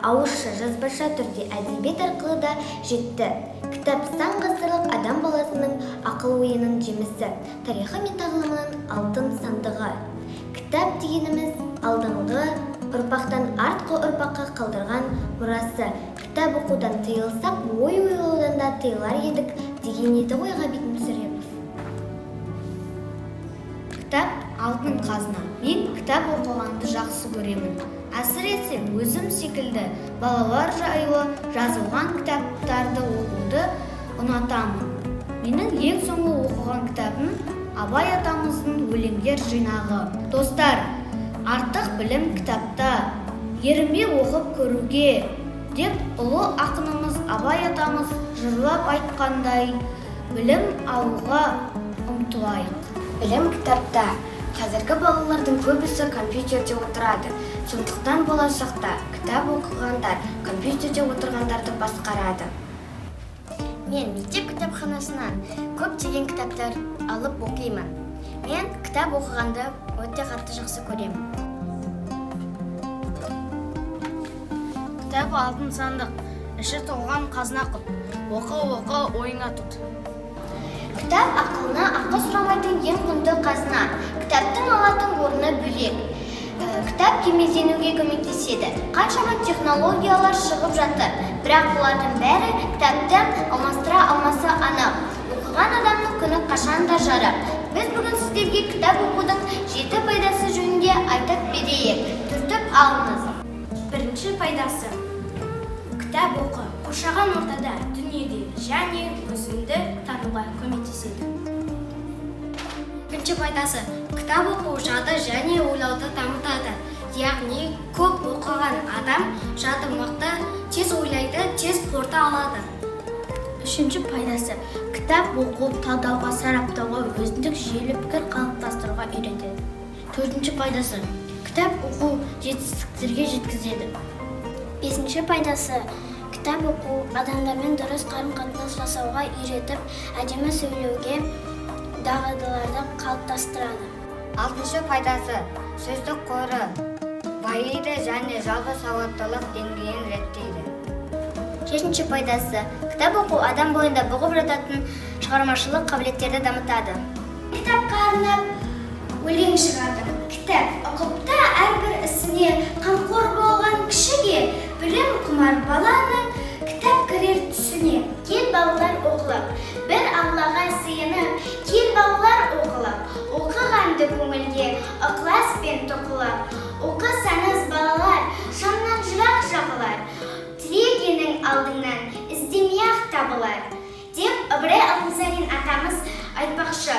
ауызша, жазбаша түрде әдебиет арқылы да жетті. Кітап сан ғасырлық адам баласының ақыл-ойының жемісі, тарихы мен тағылымының алтын сандығы. Кітап дегеніміз алдыңғы ұрпақтан артқы ұрпаққа қалдырған мұрасы. Кітап оқудан тыйылсақ, ой ойлаудан да тыйылар едік деген еді ғой Ғабит Мүсірепов. Кітап алтын қазына. Мен кітап оқығанды жақсы көремін. Әсіресе өзім секілді балалар жайлы жазылған кітаптарды оқуды ұнатамын. Менің ең соңғы оқыған кітабым Абай атамыздың өлеңдер жинағы. Достар, артық білім кітапта, ерінбей оқып көруге деп ұлы ақынымыз Абай атамыз жырлап айтқандай, білім алуға ұмтылайық. Білім кітапта. Қазіргі балалардың көбісі компьютерде отырады. Сондықтан болашақта кітап оқығандар компьютерде отырғандарды басқарады. Мен мектеп кітапханасынан көптеген кітаптар алып оқимын. Мен кітап оқығанды өте қатты жақсы көремін. Кітап алтын сандық, іші толған қазына құт. Оқы, ойыңа тұт. Кітап ақылына ақы сұрамайтын ең құнды қазына. Кітаптың алатын орны бөлек. Кітап кемелденуге көмектеседі. Қаншама технологиялар шығып жатыр, бірақ бұлардың бәрі кітапты алмастыра алмасы анық. Оқыған адамның күні қашан да жарық. Біз бүгін сіздерге кітап оқудың 7 пайдасы жөнінде айтып берейік. Түртіп алыңыз. Бірінші пайдасы. Кітап оқы. Қоршаған ортада, дүниеде және өзіңді тануға көмектеседі. Екінші пайдасы. Кітап оқу жады және ойлауды дамытады. Яғни көп оқыған адам жады мықты, тез ойлайды, тез қорыта алады. Үшінші пайдасы. Кітап оқу талдауға, сараптауға, өзіндік жүйелі пікір қалыптастыруға үйретеді. Төртінші пайдасы. Кітап оқу жетістіктерге жеткізеді. Бесінші пайдасы. Кітап оқу адамдармен дұрыс қарым-қатынас жасауға үйретіп, әдемі сөйлеуге дағдыларды қалыптастырады. Алтыншы пайдасы. Сөздік қоры байиды және жалпы сауаттылық деңгейін реттейді. Жетінші пайдасы. Кітап оқу адам бойында бұғып жататын шығармашылық қабілеттерді дамытады. Кітапқа арнап өлең шығардым. Кітап оқыпта әрбір ісіне қамқор болған кішіге, білім құмар баланың кітап кірер түсіне. Кел балалар оқылып, бір Аллаға сыйынып, кел балалар оқылып, оқығанды көңілге ықыласпен тоқылып. Оқысаңыз балалар, шамнан жырақ жағылар, тілегенің алдыңнан іздемей-ақ табылар деп Ыбырай Алтынсарин атамыз айтпақшы.